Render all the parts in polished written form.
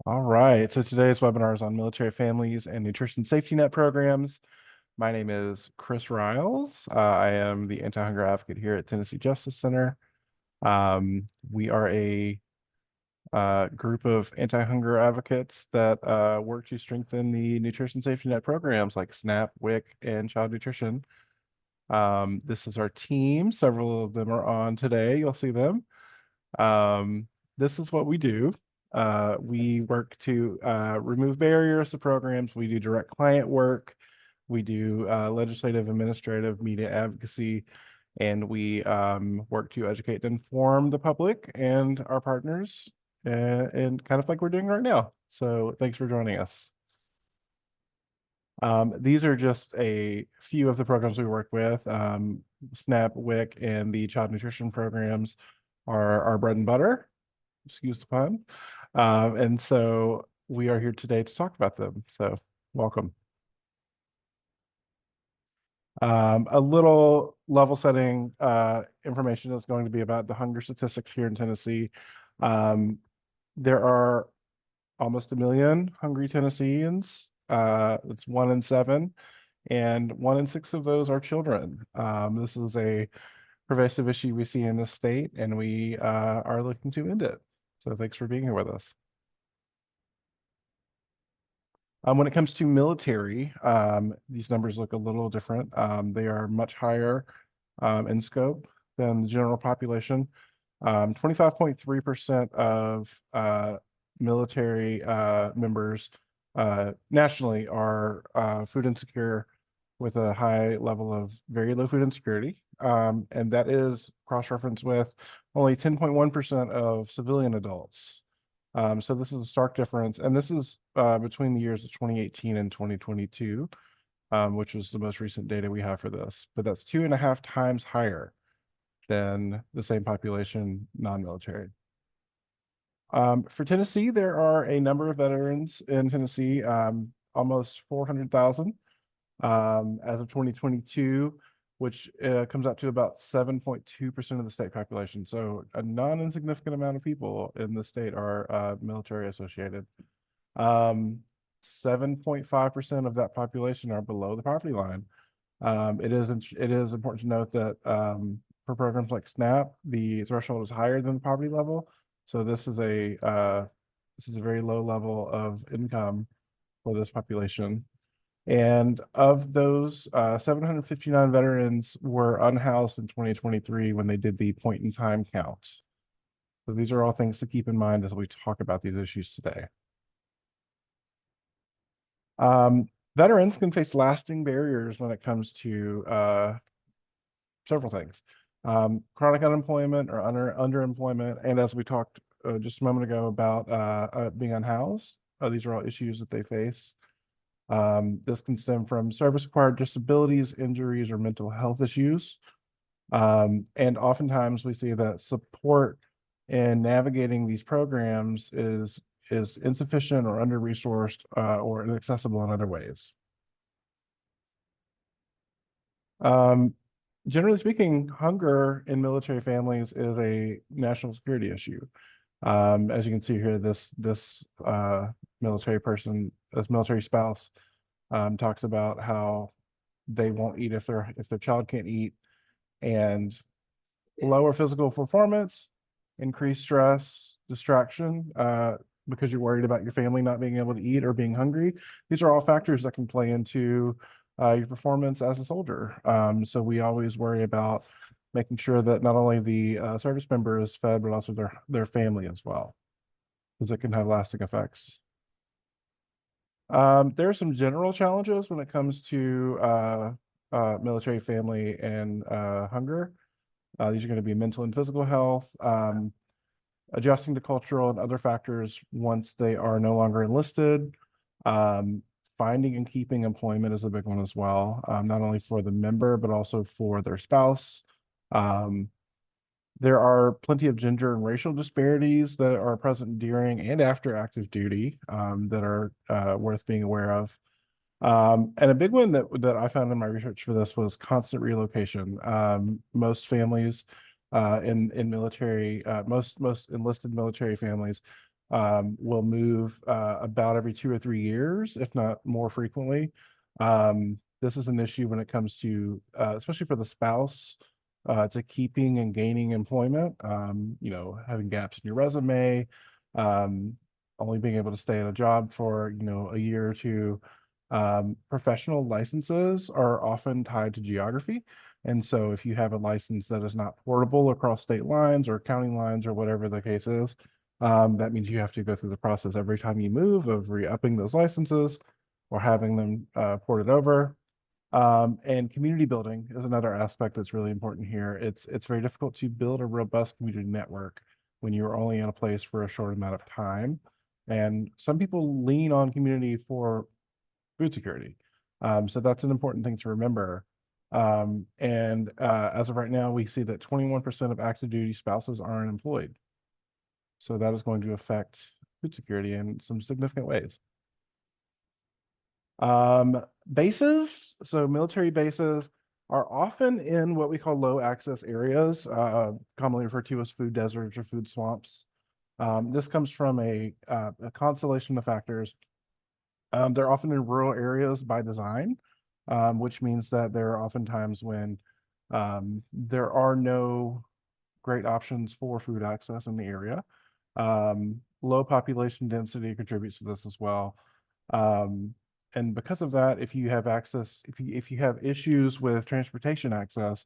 All right, so today's webinar is on military families and nutrition safety net programs. My name is Chris Riles. I am the anti-hunger advocate here at Tennessee Justice Center. We are a group of anti-hunger advocates that work to strengthen the nutrition safety net programs like SNAP, WIC, and child nutrition. This is our team. Several of them are on today. You'll see them. This is what we do. We work to remove barriers to programs. We do direct client work. We do legislative, administrative, media advocacy, and we work to educate and inform the public and our partners, and kind of like we're doing right now. So thanks for joining us. These are just a few of the programs we work with. SNAP, WIC, and the child nutrition programs are our bread and butter. Excuse the pun. And so we are here today to talk about them. So welcome. A little level setting information is going to be about the hunger statistics here in Tennessee. There are almost 1 million hungry Tennesseans. It's 1 in 7, and 1 in 6 of those are children. This is a pervasive issue we see in this state, and we are looking to end it. So thanks for being here with us. When it comes to military, these numbers look a little different. They are much higher in scope than the general population. 25.3% of military members nationally are food insecure with a high level of very low food insecurity. And that is cross-referenced with only 10.1% of civilian adults. So this is a stark difference. And this is between the years of 2018 and 2022, which was the most recent data we have for this. But that's 2.5 times higher than the same population non-military. For Tennessee, there are a number of veterans in Tennessee, almost 400,000 as of 2022, which comes out to about 7.2% of the state population. So a non-insignificant amount of people in the state are military associated. 7.5% of that population are below the poverty line. It is important to note that for programs like SNAP, the threshold is higher than the poverty level. So this is a very low level of income for this population. And of those, 759 veterans were unhoused in 2023 when they did the point in time count. So these are all things to keep in mind as we talk about these issues today. Veterans can face lasting barriers when it comes to several things. Chronic unemployment or underemployment, and as we talked just a moment ago about being unhoused, these are all issues that they face. This can stem from service-acquired disabilities, injuries, or mental health issues. And oftentimes we see that support in navigating these programs is insufficient or under-resourced or inaccessible in other ways. Generally speaking, hunger in military families is a national security issue. As you can see here, this military person, this military spouse, talks about how they won't eat if their child can't eat, and lower physical performance, increased stress, distraction, because you're worried about your family not being able to eat or being hungry. These are all factors that can play into your performance as a soldier. So we always worry about making sure that not only the service member is fed, but also their family as well, because it can have lasting effects. There are some general challenges when it comes to military family and hunger. These are going to be mental and physical health, adjusting to cultural and other factors once they are no longer enlisted. Finding and keeping employment is a big one as well, not only for the member, but also for their spouse. There are plenty of gender and racial disparities that are present during and after active duty that are worth being aware of. And a big one that I found in my research for this was constant relocation. Most families in military, most enlisted military families will move about every 2 or 3 years, if not more frequently. This is an issue when it comes to, especially for the spouse, to keeping and gaining employment. Having gaps in your resume, only being able to stay at a job for a year or two. Professional licenses are often tied to geography. And so if you have a license that is not portable across state lines or county lines or whatever the case is, that means you have to go through the process every time you move of re-upping those licenses or having them ported over. And community building is another aspect that's really important here. It's very difficult to build a robust community network when you're only in a place for a short amount of time. And some people lean on community for food security. So that's an important thing to remember. And as of right now, we see that 21% of active duty spouses are unemployed. So that is going to affect food security in some significant ways. Bases, so military bases are often in what we call low access areas, commonly referred to as food deserts or food swamps. This comes from a constellation of factors. They're often in rural areas by design, which means that there are often times when there are no great options for food access in the area. Low population density contributes to this as well. And because of that, if you have access, if you have issues with transportation access,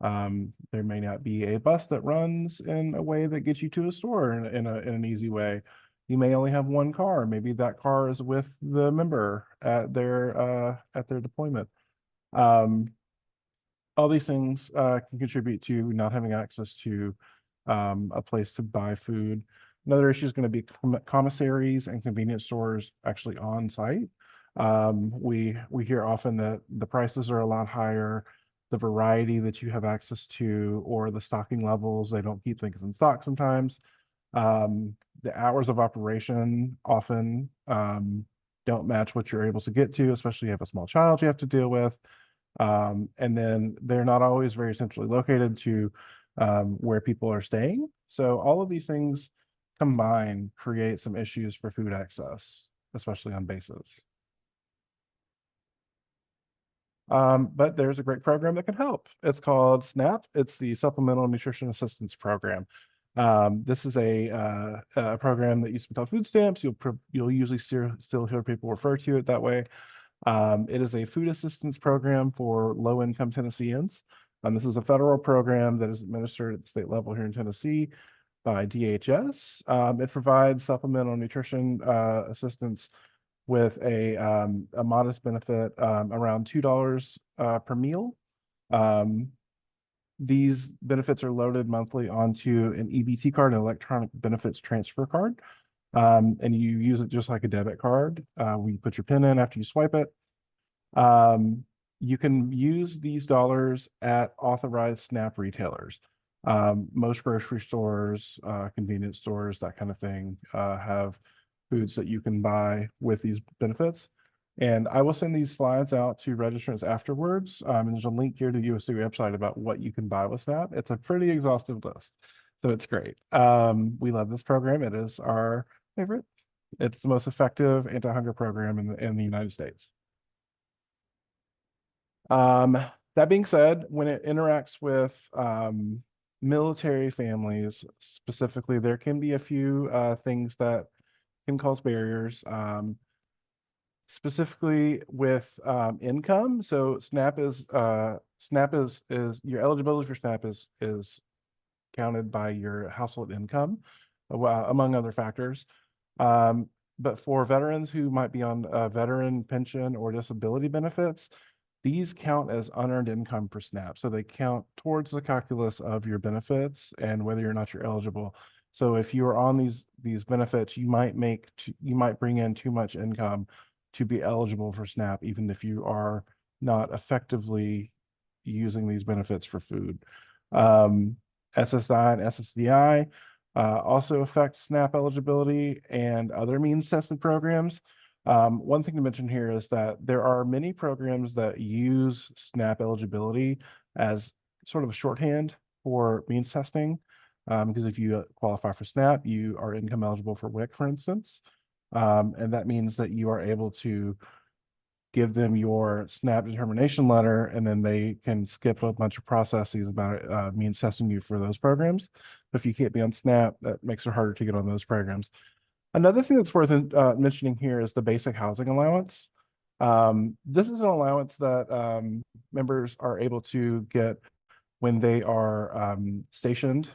there may not be a bus that runs in a way that gets you to a store in an easy way. You may only have one car. Maybe that car is with the member at their deployment. All these things can contribute to not having access to a place to buy food. Another issue is going to be commissaries and convenience stores actually on site. We hear often that the prices are a lot higher, the variety that you have access to, or the stocking levels, they don't keep things in stock sometimes. The hours of operation often don't match what you're able to get to, especially if you have a small child you have to deal with. And then they're not always very centrally located to where people are staying. So all of these things combined create some issues for food access, especially on bases. But there's a great program that can help. It's called SNAP. It's the Supplemental Nutrition Assistance Program. This is a program that used to be called food stamps. You'll usually still hear people refer to it that way. It is a food assistance program for low-income Tennesseans. This is a federal program that is administered at the state level here in Tennessee by DHS. It provides supplemental nutrition assistance with a modest benefit around $2 per meal. These benefits are loaded monthly onto an EBT card, an electronic benefits transfer card. And you use it just like a debit card. We put your PIN in after you swipe it. You can use these dollars at authorized SNAP retailers. Most grocery stores, convenience stores, that kind of thing, have foods that you can buy with these benefits. And I will send these slides out to registrants afterwards. And there's a link here to the USDA website about what you can buy with SNAP. It's a pretty exhaustive list, so it's great. We love this program. It is our favorite. It's the most effective anti-hunger program in the United States. That being said, when it interacts with military families specifically, there can be a few things that can cause barriers, specifically with income. So SNAP is your eligibility for SNAP is counted by your household income, among other factors. But for veterans who might be on a veteran pension or disability benefits, these count as unearned income for SNAP. So they count towards the calculus of your benefits and whether or not you're eligible. So if you are on these benefits, you might bring in too much income to be eligible for SNAP, even if you are not effectively using these benefits for food. SSI and SSDI also affect SNAP eligibility and other means tested programs. One thing to mention here is that there are many programs that use SNAP eligibility as sort of a shorthand for means testing. because if you qualify for SNAP, you are income eligible for WIC, for instance. And that means that you are able to give them your SNAP determination letter, and then they can skip a bunch of processes about means testing you for those programs. But if you can't be on SNAP, that makes it harder to get on those programs. Another thing that's worth mentioning here is the basic housing allowance. This is an allowance that members are able to get when they are stationed.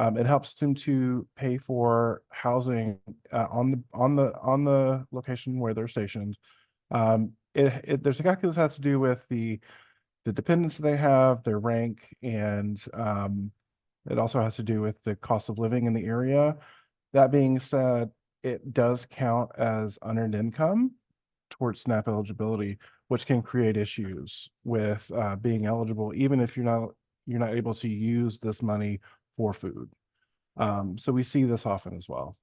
It helps them to pay for housing on the location where they're stationed. There's a calculus that has to do with the dependents they have, their rank, and it also has to do with the cost of living in the area. That being said, it does count as unearned income towards SNAP eligibility, which can create issues with being eligible, even if you're not able to use this money for food. So we see this often as well.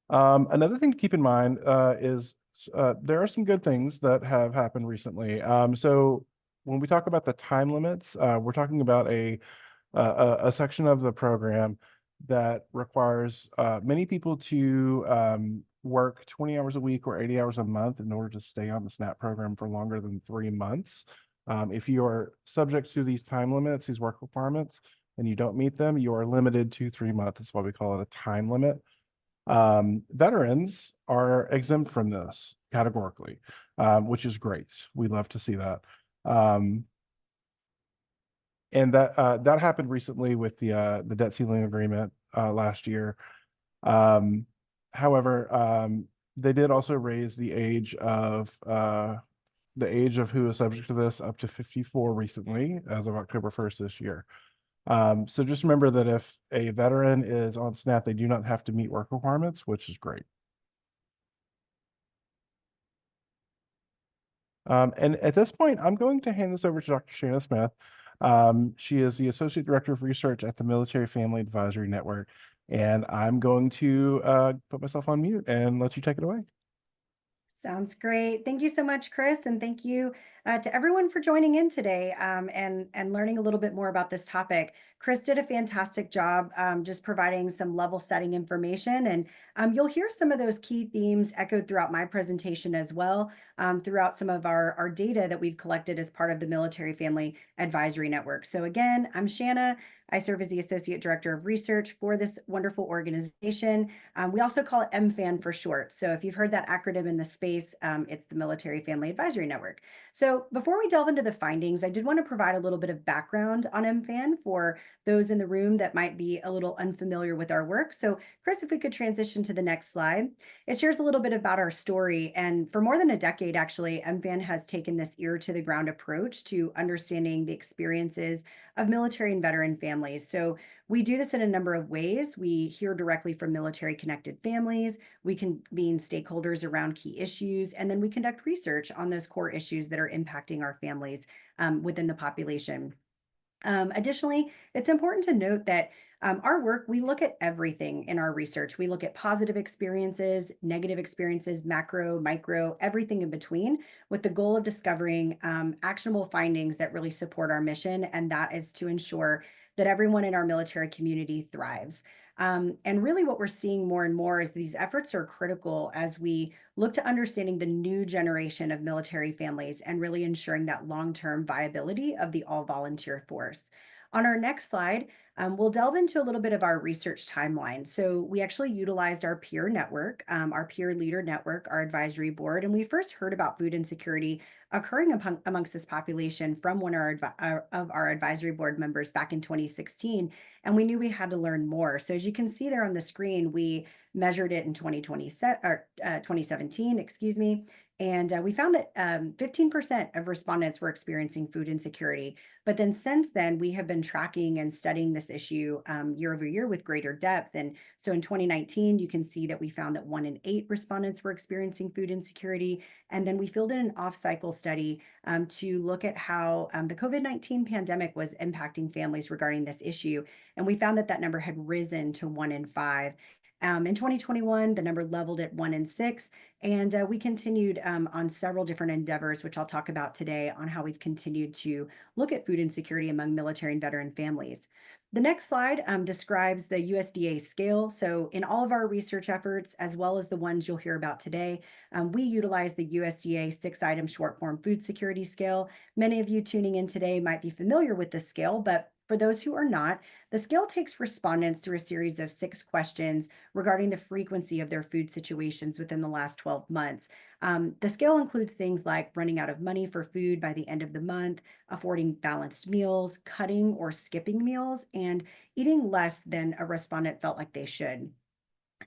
Another thing to keep in mind is there are some good things that have happened recently. So when we talk about the time limits, we're talking about a section of the program that requires many people to work 20 hours a week or 80 hours a month in order to stay on the SNAP program for longer than 3 months. If you are subject to these time limits, these work requirements, and you don't meet them, you are limited to 3 months. That's why we call it a time limit. Veterans are exempt from this categorically, which is great. We love to see that. And that happened recently with the debt ceiling agreement last year. However, they did also raise the age of who is subject to this up to 54 recently, as of October 1st this year. So just remember that if a veteran is on SNAP, they do not have to meet work requirements, which is great. And at this point, I'm going to hand this over to Dr. Shanna Smith. She is the Associate Director of Research at the Military Family Advisory Network. And I'm going to put myself on mute and let you take it away. Sounds great. Thank you so much, Chris, and thank you to everyone for joining in today and learning a little bit more about this topic. Chris did a fantastic job just providing some level setting information, and you'll hear some of those key themes echoed throughout my presentation as well, throughout some of our data that we've collected as part of the Military Family Advisory Network. So again, I'm Shanna. I serve as the Associate Director of Research for this wonderful organization. We also call it MFAN for short. So if you've heard that acronym in the space, it's the Military Family Advisory Network. So before we delve into the findings, I did want to provide a little bit of background on MFAN for those in the room that might be a little unfamiliar with our work. So Chris, if we could transition to the next slide. It shares a little bit about our story. And for more than a decade, actually, MFAN has taken this ear to the ground approach to understanding the experiences of military and veteran families. So we do this in a number of ways. We hear directly from military connected families, we convene stakeholders around key issues, and then we conduct research on those core issues that are impacting our families within the population. Additionally, it's important to note that our work, we look at everything in our research. We look at positive experiences, negative experiences, macro, micro, everything in between, with the goal of discovering actionable findings that really support our mission. And that is to ensure that everyone in our military community thrives. And really, what we're seeing more and more is these efforts are critical as we look to understanding the new generation of military families and really ensuring that long-term viability of the all-volunteer force. On our next slide, we'll delve into a little bit of our research timeline. So we actually utilized our peer network, our peer leader network, our advisory board, and we first heard about food insecurity occurring amongst this population from one of our advisory board members back in 2016, and we knew we had to learn more. So as you can see there on the screen, we measured it in 2017, excuse me, and we found that 15% of respondents were experiencing food insecurity. But then since then, we have been tracking and studying this issue year over year with greater depth. And so in 2019, you can see that we found that 1 in 8 respondents were experiencing food insecurity. And then we filled in an off-cycle study to look at how the COVID-19 pandemic was impacting families regarding this issue. And we found that that number had risen to 1 in 5. In 2021, the number leveled at 1 in 6, and we continued on several different endeavors, which I'll talk about today on how we've continued to look at food insecurity among military and veteran families. The next slide describes the USDA scale. So, in all of our research efforts, as well as the ones you'll hear about today, we utilize the USDA 6-item short form food security scale. Many of you tuning in today might be familiar with this scale, but for those who are not, the scale takes respondents through a series of 6 questions regarding the frequency of their food situations within the last 12 months. The scale includes things like running out of money for food by the end of the month, affording balanced meals, cutting or skipping meals, and eating less than a respondent felt like they should.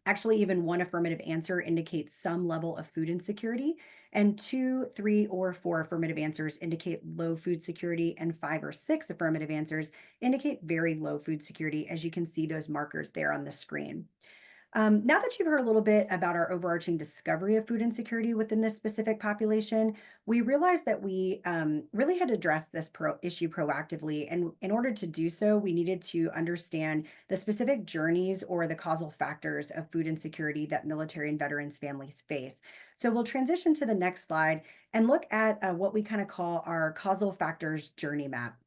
Actually, even one affirmative answer indicates some level of food insecurity, and 2, 3, or 4 affirmative answers indicate low food security, and 5 or 6 affirmative answers indicate very low food security, as you can see those markers there on the screen. Now that you've heard a little bit about our overarching discovery of food insecurity within this specific population, we realized that we really had to address this issue proactively. And in order to do so, we needed to understand the specific journeys or the causal factors of food insecurity that military and veterans families face. So we'll transition to the next slide and look at what we kind of call our causal factors journey map.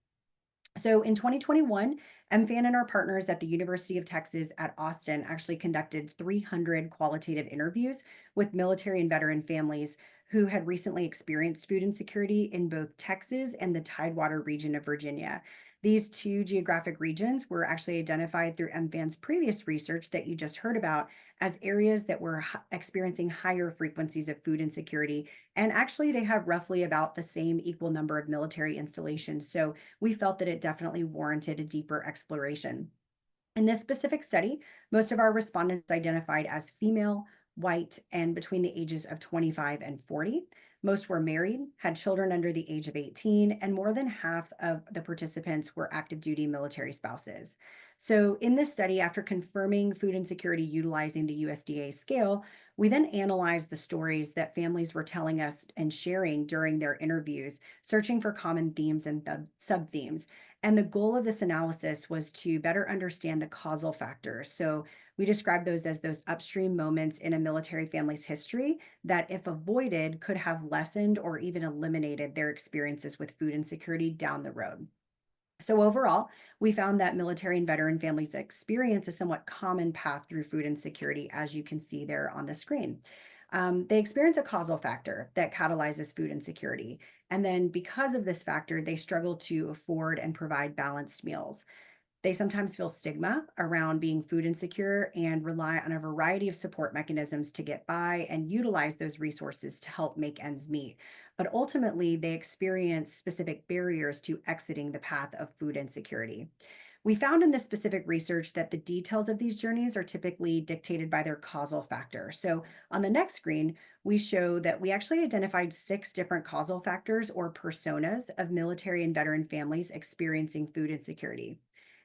So in 2021, MFAN and our partners at the University of Texas at Austin actually conducted 300 qualitative interviews with military and veteran families who had recently experienced food insecurity in both Texas and the Tidewater region of Virginia. These 2 geographic regions were actually identified through MFAN's previous research that you just heard about as areas that were experiencing higher frequencies of food insecurity. And actually, they have roughly about the same equal number of military installations. So we felt that it definitely warranted a deeper exploration. In this specific study, most of our respondents identified as female, white, and between the ages of 25 and 40. Most were married, had children under the age of 18, and more than half of the participants were active duty military spouses. So, in this study, after confirming food insecurity utilizing the USDA scale, we then analyzed the stories that families were telling us and sharing during their interviews, searching for common themes and sub themes. And the goal of this analysis was to better understand the causal factors. So we describe those as those upstream moments in a military family's history that, if avoided, could have lessened or even eliminated their experiences with food insecurity down the road. So overall, we found that military and veteran families experience a somewhat common path through food insecurity, as you can see there on the screen. They experience a causal factor that catalyzes food insecurity. And then because of this factor, they struggle to afford and provide balanced meals. They sometimes feel stigma around being food insecure and rely on a variety of support mechanisms to get by and utilize those resources to help make ends meet. But ultimately, they experience specific barriers to exiting the path of food insecurity. We found in this specific research that the details of these journeys are typically dictated by their causal factor. So on the next screen, we show that we actually identified 6 different causal factors or personas of military and veteran families experiencing food insecurity.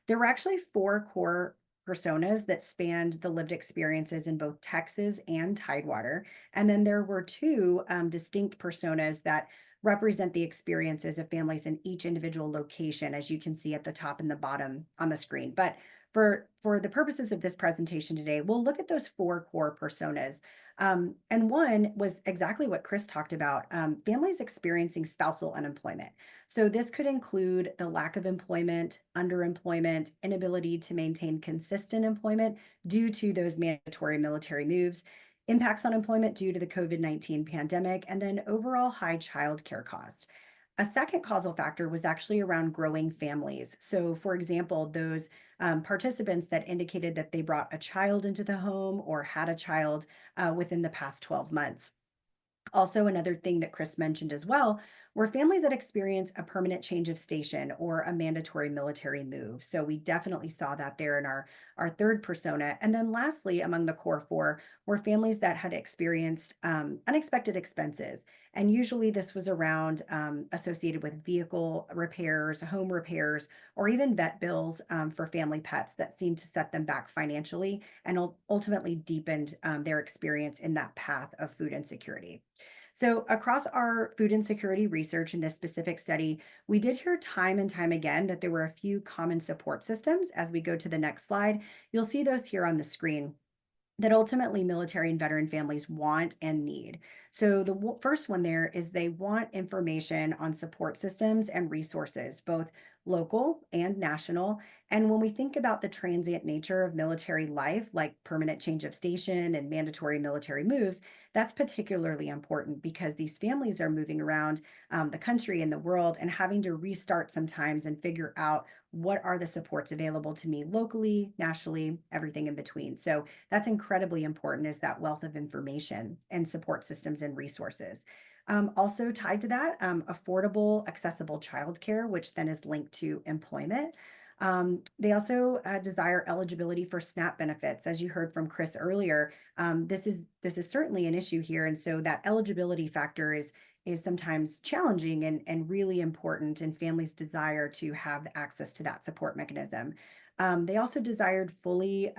There were actually 4 core personas that spanned the lived experiences in both Texas and Tidewater. And then there were 2 distinct personas that represent the experiences of families in each individual location, as you can see at the top and the bottom on the screen. But for the purposes of this presentation today, we'll look at those 4 core personas. And one was exactly what Chris talked about, families experiencing spousal unemployment. So this could include the lack of employment, underemployment, inability to maintain consistent employment due to those mandatory military moves, impacts on employment due to the COVID-19 pandemic, and then overall high childcare costs. A second causal factor was actually around growing families. So, for example, those participants that indicated that they brought a child into the home or had a child within the past 12 months. Also, another thing that Chris mentioned as well were families that experience a permanent change of station or a mandatory military move. So we definitely saw that there in our third persona. And then lastly, among the core 4 were families that had experienced unexpected expenses. And usually this was around associated with vehicle repairs, home repairs, or even vet bills for family pets that seemed to set them back financially and ultimately deepened their experience in that path of food insecurity. So, across our food insecurity research in this specific study, we did hear time and time again that there were a few common support systems. As we go to the next slide, you'll see those here on the screen. that ultimately military and veteran families want and need. So, the first one there is they want information on support systems and resources, both local and national. And when we think about the transient nature of military life, like permanent change of station and mandatory military moves, that's particularly important because these families are moving around the country and the world and having to restart sometimes and figure out what are the supports available to me locally, nationally, everything in between. So, that's incredibly important is that wealth of information and support systems and resources. Also tied to that, affordable, accessible childcare, which then is linked to employment. They also desire eligibility for SNAP benefits, as you heard from Chris earlier. This is certainly an issue here, and so that eligibility factor is sometimes challenging and really important, and families desire to have access to that support mechanism. They also desired fully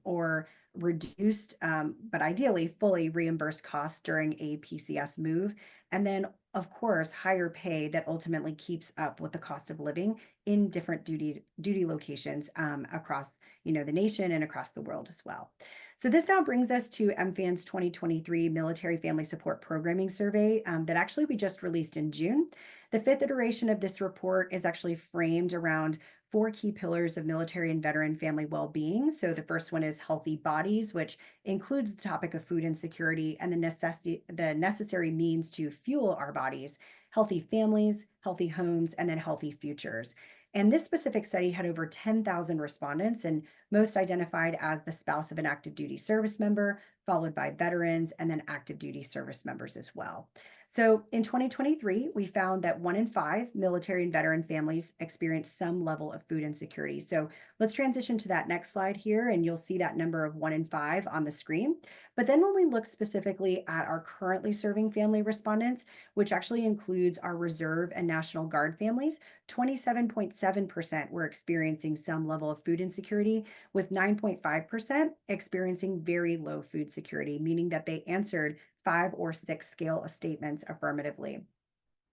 or reduced, but ideally fully reimbursed costs during a PCS move. And then, of course, higher pay that ultimately keeps up with the cost of living in different duty locations across the nation and across the world as well. So this now brings us to MFAN's 2023 Military Family Support Programming Survey that actually we just released in June. The fifth iteration of this report is actually framed around four key pillars of military and veteran family well-being. So the first one is healthy bodies, which includes the topic of food insecurity and the necessary means to fuel our bodies, healthy families, healthy homes, and then healthy futures. And this specific study had over 10,000 respondents, and most identified as the spouse of an active duty service member, followed by veterans, and then active duty service members as well. So in 2023, we found that 1 in 5 military and veteran families experience some level of food insecurity. So let's transition to that next slide here, and you'll see that number of 1 in 5 on the screen. But then when we look specifically at our currently serving family respondents, which actually includes our Reserve and National Guard families, 27.7% were experiencing some level of food insecurity, with 9.5% experiencing very low food security, meaning that they answered 5 or 6 scale statements affirmatively.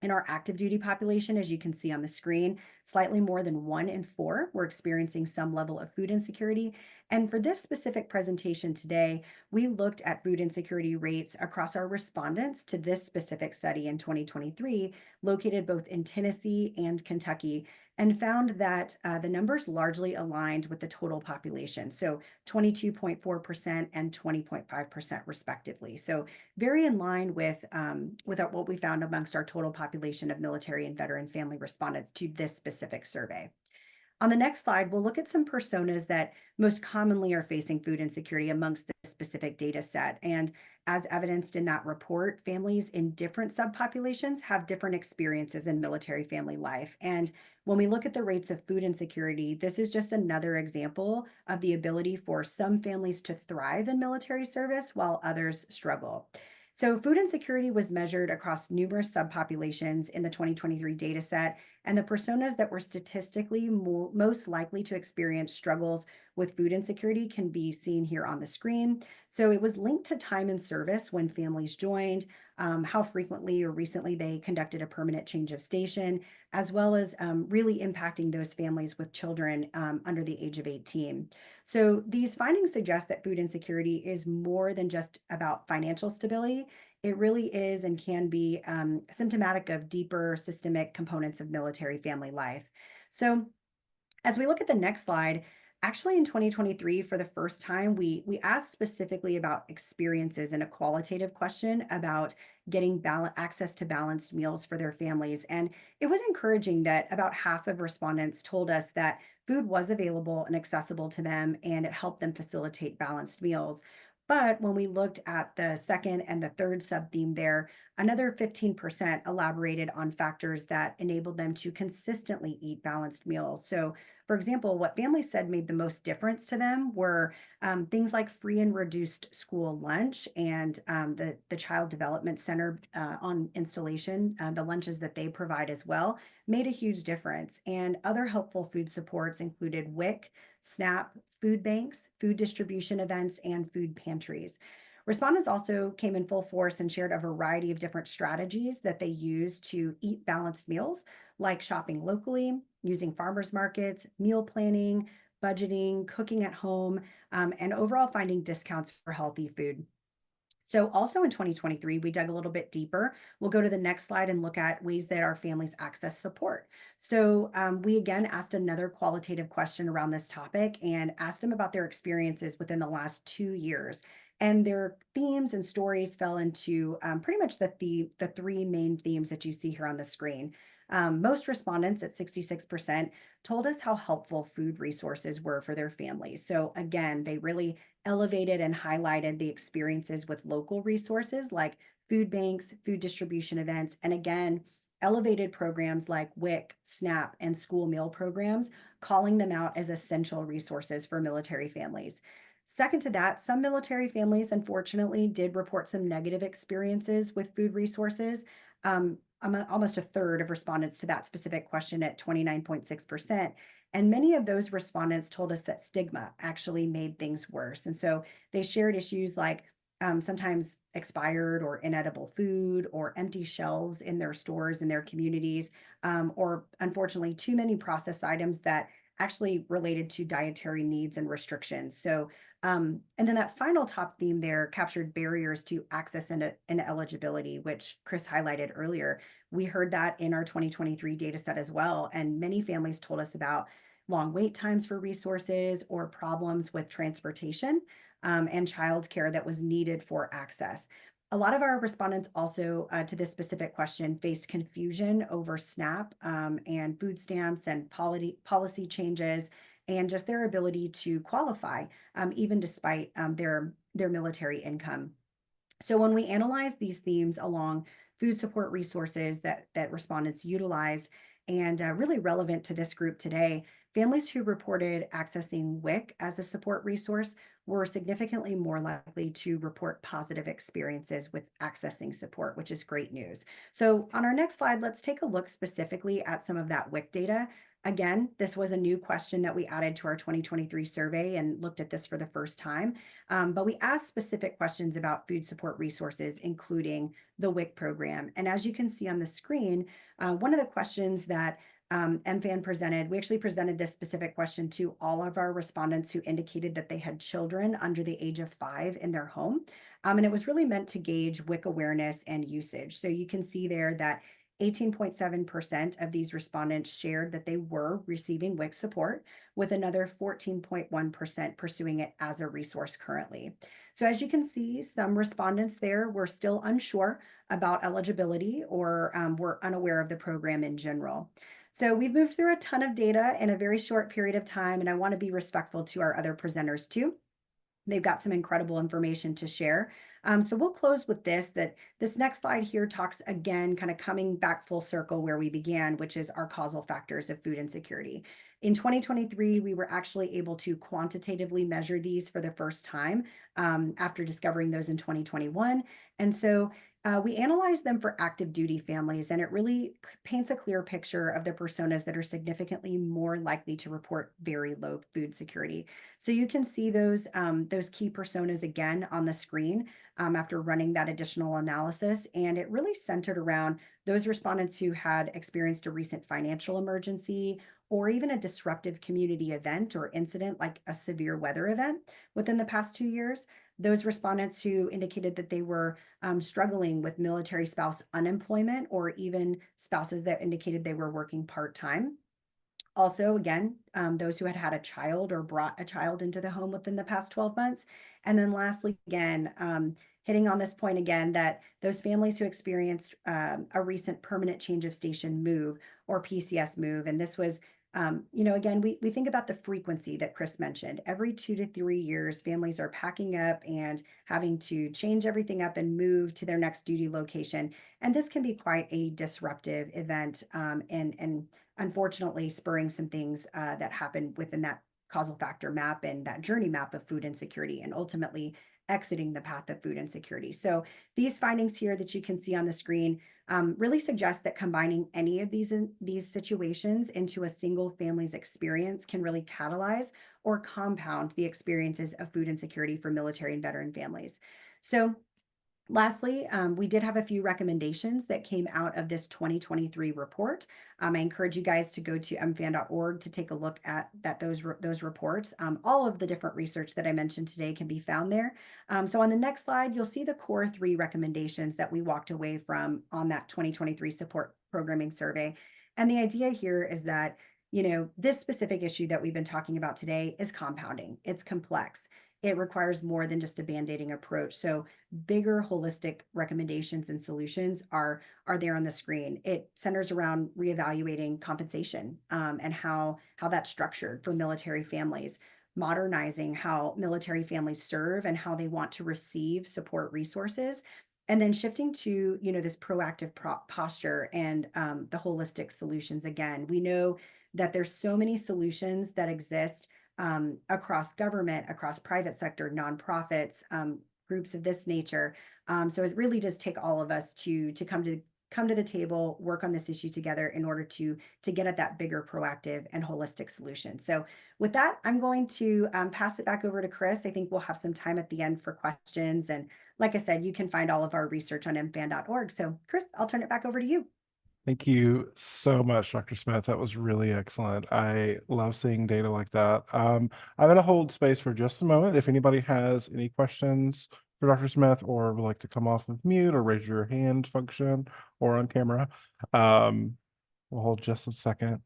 In our active duty population, as you can see on the screen, slightly more than 1 in 4 were experiencing some level of food insecurity. And for this specific presentation today, we looked at food insecurity rates across our respondents to this specific study in 2023, located both in Tennessee and Kentucky, and found that the numbers largely aligned with the total population. So 22.4% and 20.5% respectively. So very in line with what we found amongst our total population of military and veteran family respondents to this specific survey. On the next slide, we'll look at some personas that most commonly are facing food insecurity amongst this specific data set. And as evidenced in that report, families in different subpopulations have different experiences in military family life. And when we look at the rates of food insecurity, this is just another example of the ability for some families to thrive in military service while others struggle. So, food insecurity was measured across numerous subpopulations in the 2023 data set, and the personas that were statistically most likely to experience struggles with food insecurity can be seen here on the screen. So, it was linked to time in service when families joined, how frequently or recently they conducted a permanent change of station, as well as really impacting those families with children under the age of 18. So these findings suggest that food insecurity is more than just about financial stability. It really is and can be symptomatic of deeper systemic components of military family life. So as we look at the next slide, actually in 2023, for the first time, we asked specifically about experiences in a qualitative question about getting access to balanced meals for their families. And it was encouraging that about half of respondents told us that food was available and accessible to them, and it helped them facilitate balanced meals. But when we looked at the second and the third subtheme there, another 15% elaborated on factors that enabled them to consistently eat balanced meals. So, for example, what families said made the most difference to them were things like free and reduced school lunch and the Child Development Center on installation, the lunches that they provide as well, made a huge difference. And other helpful food supports included WIC, SNAP, food banks, food distribution events, and food pantries. Respondents also came in full force and shared a variety of different strategies that they use to eat balanced meals, like shopping locally, using farmers markets, meal planning, budgeting, cooking at home, and overall finding discounts for healthy food. So also in 2023, we dug a little bit deeper. We'll go to the next slide and look at ways that our families access support. So we again asked another qualitative question around this topic and asked them about their experiences within the last 2 years. And their themes and stories fell into pretty much the three main themes that you see here on the screen. Most respondents at 66% told us how helpful food resources were for their families. So again, they really elevated and highlighted the experiences with local resources like food banks, food distribution events, and again, elevated programs like WIC, SNAP, and school meal programs, calling them out as essential resources for military families. Second to that, some military families unfortunately did report some negative experiences with food resources. Almost a third of respondents to that specific question at 29.6%. And many of those respondents told us that stigma actually made things worse. And so they shared issues like sometimes expired or inedible food or empty shelves in their stores in their communities, or unfortunately, too many processed items that actually related to dietary needs and restrictions. So, and then that final top theme there captured barriers to access and eligibility, which Chris highlighted earlier. We heard that in our 2023 data set as well. And many families told us about long wait times for resources or problems with transportation and childcare that was needed for access. A lot of our respondents also to this specific question faced confusion over SNAP and food stamps and policy changes and just their ability to qualify, even despite their military income. So when we analyze these themes along food support resources that respondents utilized and really relevant to this group today, families who reported accessing WIC as a support resource were significantly more likely to report positive experiences with accessing support, which is great news. So on our next slide, let's take a look specifically at some of that WIC data. Again, this was a new question that we added to our 2023 survey and looked at this for the first time. But we asked specific questions about food support resources, including the WIC program. And as you can see on the screen, one of the questions that MFAN presented, we actually presented this specific question to all of our respondents who indicated that they had children under the age of 5 in their home. And it was really meant to gauge WIC awareness and usage. So you can see there that 18.7% of these respondents shared that they were receiving WIC support, with another 14.1% pursuing it as a resource currently. So as you can see, some respondents there were still unsure about eligibility or were unaware of the program in general. So we've moved through a ton of data in a very short period of time, and I want to be respectful to our other presenters too. They've got some incredible information to share. So we'll close with that this next slide here talks again, kind of coming back full circle where we began, which is our causal factors of food insecurity. In 2023, we were actually able to quantitatively measure these for the first time after discovering those in 2021. And so we analyzed them for active duty families, and it really paints a clear picture of the personas that are significantly more likely to report very low food security. So you can see those key personas again on the screen after running that additional analysis, and it really centered around those respondents who had experienced a recent financial emergency or even a disruptive community event or incident like a severe weather event within the past 2 years. Those respondents who indicated that they were struggling with military spouse unemployment or even spouses that indicated they were working part-time. Also, again, those who had had a child or brought a child into the home within the past 12 months. And then lastly, again, hitting on this point again, that those families who experienced a recent permanent change of station move or PCS move, and this was again, we think about the frequency that Chris mentioned. Every 2 to 3 years, families are packing up and having to change everything up and move to their next duty location. And this can be quite a disruptive event and unfortunately spurring some things that happen within that causal factor map and that journey map of food insecurity and ultimately exiting the path of food insecurity. So these findings here that you can see on the screen really suggest that combining any of these situations into a single family's experience can really catalyze or compound the experiences of food insecurity for military and veteran families. So Lastly, we did have a few recommendations that came out of this 2023 report. I encourage you guys to go to mfan.org to take a look at those reports. All of the different research that I mentioned today can be found there. So on the next slide, you'll see the core 3 recommendations that we walked away from on that 2023 support programming survey. And the idea here is that, this specific issue that we've been talking about today is compounding. It's complex. It requires more than just a band-aiding approach. So bigger holistic recommendations and solutions are there on the screen. It centers around reevaluating compensation, and how that's structured for military families, modernizing how military families serve and how they want to receive support resources, and then shifting to this proactive posture and the holistic solutions. Again, we know that there's so many solutions that exist across government, across private sector, nonprofits, groups of this nature. So it really does take all of us to come to the table, work on this issue together in order to get at that bigger, proactive, and holistic solution. So with that, I'm going to pass it back over to Chris. I think we'll have some time at the end for questions. And like I said, you can find all of our research on mfan.org. So Chris, I'll turn it back over to you. Thank you so much, Dr. Smith. That was really excellent. I love seeing data like that. I'm going to hold space for just a moment. If anybody has any questions for Dr. Smith or would like to come off of mute or raise your hand function or on camera, we'll hold just a second.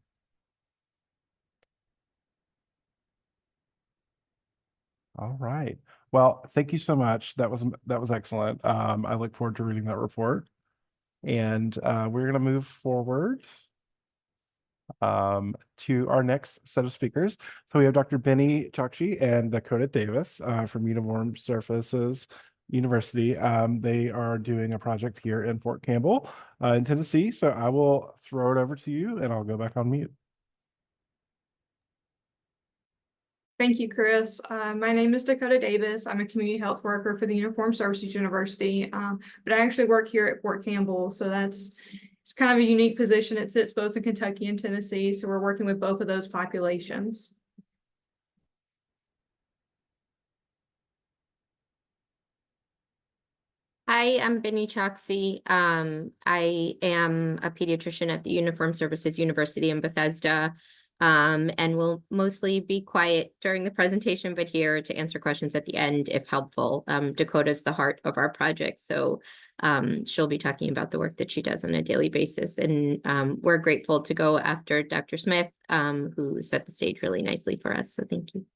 All right. Well, thank you so much. That was excellent. I look forward to reading that report. And we're going to move forward to our next set of speakers. So we have Dr. Benny Chokshi and Dakota Davis from Uniform Services University. They are doing a project here in Fort Campbell in Tennessee. So I will throw it over to you and I'll go back on mute. Thank you, Chris. My name is Dakota Davis. I'm a community health worker for the Uniformed Services University, but I actually work here at Fort Campbell. So it's kind of a unique position. It sits both in Kentucky and Tennessee. So we're working with both of those populations. Hi, I'm Benny Choksi. I am a pediatrician at the Uniformed Services University in Bethesda, and will mostly be quiet during the presentation, but here to answer questions at the end if helpful. Dakota's the heart of our project, so she'll be talking about the work that she does on a daily basis. And we're grateful to go after Dr. Smith, who set the stage really nicely for us, so thank you.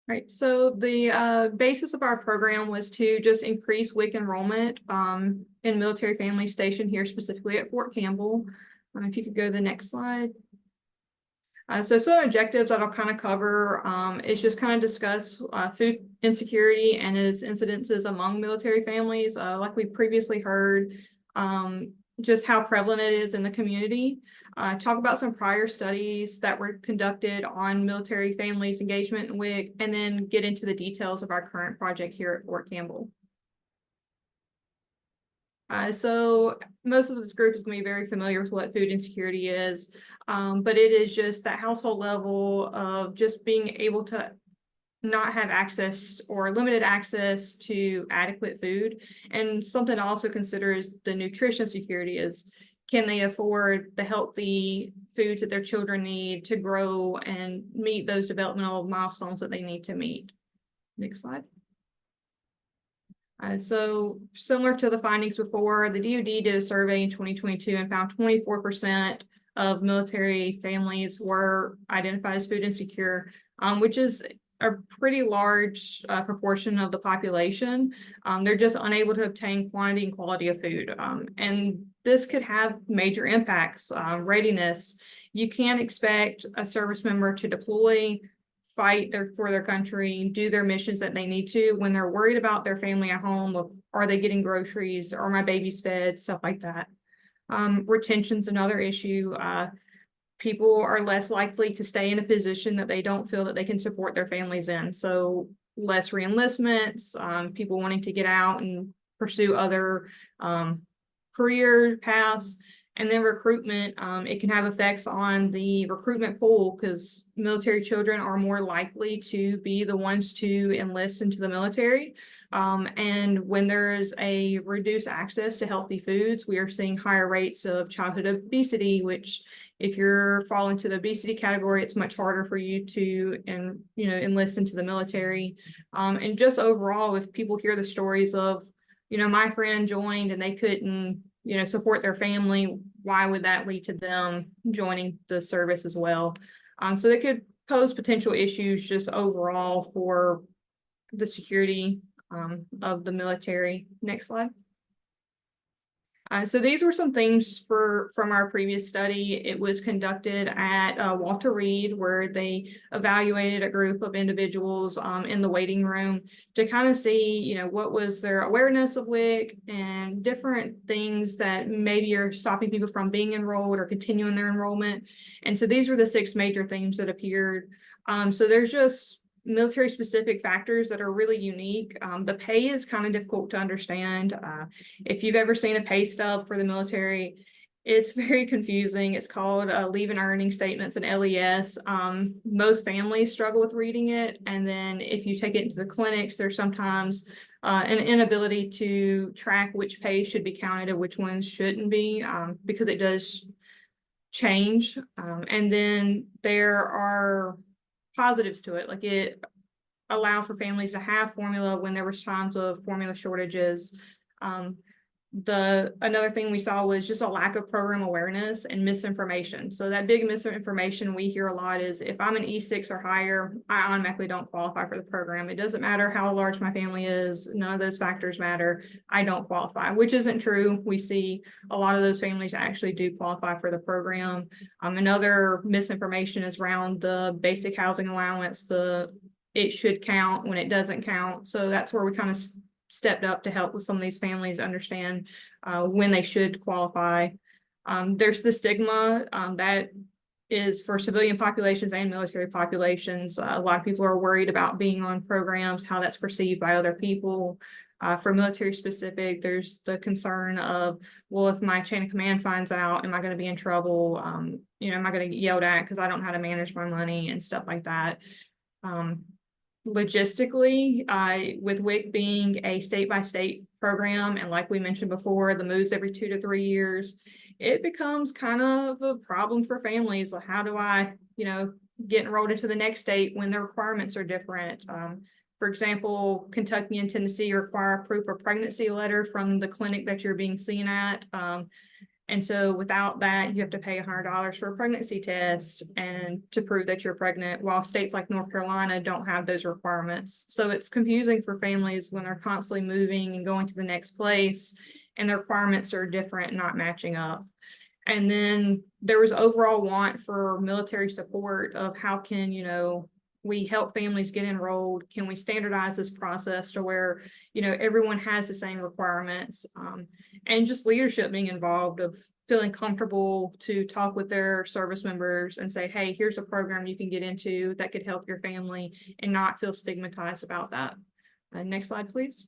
Right, so the basis of our program was to just increase WIC enrollment in military families stationed here, specifically at Fort Campbell. If you could go to the next slide. So some objectives that I'll kind of cover is just kind of discuss food insecurity and its incidences among military families. Like we previously heard, just how prevalent it is in the community. Talk about some prior studies that were conducted on military families engagement in WIC, and then get into the details of our current project here at Fort Campbell. So most of this group is going to be very familiar with what food insecurity is, but it is just that household level of just being able to not have access or limited access to adequate food. And something to also consider is the nutrition security is, can they afford the healthy foods that their children need to grow and meet those developmental milestones that they need to meet? Next slide. So similar to the findings before, the DoD did a survey in 2022 and found 24% of military families were identified as food insecure, which is a pretty large proportion of the population. They're just unable to obtain quantity and quality of food. And this could have major impacts. Readiness. You can't expect a service member to deploy, fight for their country, do their missions that they need to when they're worried about their family at home. Of, are they getting groceries? Are my babies fed? Stuff like that. Retention's another issue. People are less likely to stay in a position that they don't feel that they can support their families in. So less reenlistments, people wanting to get out and pursue other career paths. And then recruitment, it can have effects on the recruitment pool because military children are more likely to be the ones to enlist into the military. And when there's a reduced access to healthy foods, we are seeing higher rates of childhood obesity, which if you're falling to the obesity category, it's much harder for you to enlist into the military. And just overall, if people hear the stories of, my friend joined and they couldn't, support their family, why would that lead to them joining the service as well? So they could pose potential issues just overall for the security of the military. Next slide. So these were some things from our previous study. It was conducted at Walter Reed, where they evaluated a group of individuals in the waiting room to kind of see, what was their awareness of WIC and different things that maybe are stopping people from being enrolled or continuing their enrollment. And so these were the 6 major themes that appeared. So there's just military specific factors that are really unique. The pay is kind of difficult to understand. If you've ever seen a pay stub for the military, it's very confusing. It's called leave and earning statements and LES. Most families struggle with reading it. And then if you take it into the clinics, there's sometimes an inability to track which pay should be counted and which ones shouldn't be, because it does change. And then there are positives to it, like it allow for families to have formula when there was times of formula shortages. Another thing we saw was just a lack of program awareness and misinformation. So that big misinformation we hear a lot is if I'm an E6 or higher, I automatically don't qualify for the program. It doesn't matter how large my family is. None of those factors matter. I don't qualify, which isn't true. We see a lot of those families actually do qualify for the program. Another misinformation is around the basic housing allowance, it should count when it doesn't count. So that's where we kind of stepped up to help with some of these families understand when they should qualify. There's the stigma that is for civilian populations and military populations. A lot of people are worried about being on programs, how that's perceived by other people. For military specific, there's the concern of, well, if my chain of command finds out, am I going to be in trouble? Am I going to get yelled at because I don't know how to manage my money and stuff like that. Logistically, with WIC being a state-by-state program, and like we mentioned before, the moves every 2 to 3 years, it becomes kind of a problem for families. Like, how do I, get enrolled into the next state when the requirements are different? For example, Kentucky and Tennessee require proof of pregnancy letter from the clinic that you're being seen at. And so without that, you have to pay $100 for a pregnancy test and to prove that you're pregnant, while states like North Carolina don't have those requirements. So it's confusing for families when they're constantly moving and going to the next place and the requirements are different, not matching up. And then there was overall want for military support of how can, we help families get enrolled? Can we standardize this process to where, everyone has the same requirements? And just leadership being involved, of feeling comfortable to talk with their service members and say, hey, here's a program you can get into that could help your family, and not feel stigmatized about that. Next slide, please.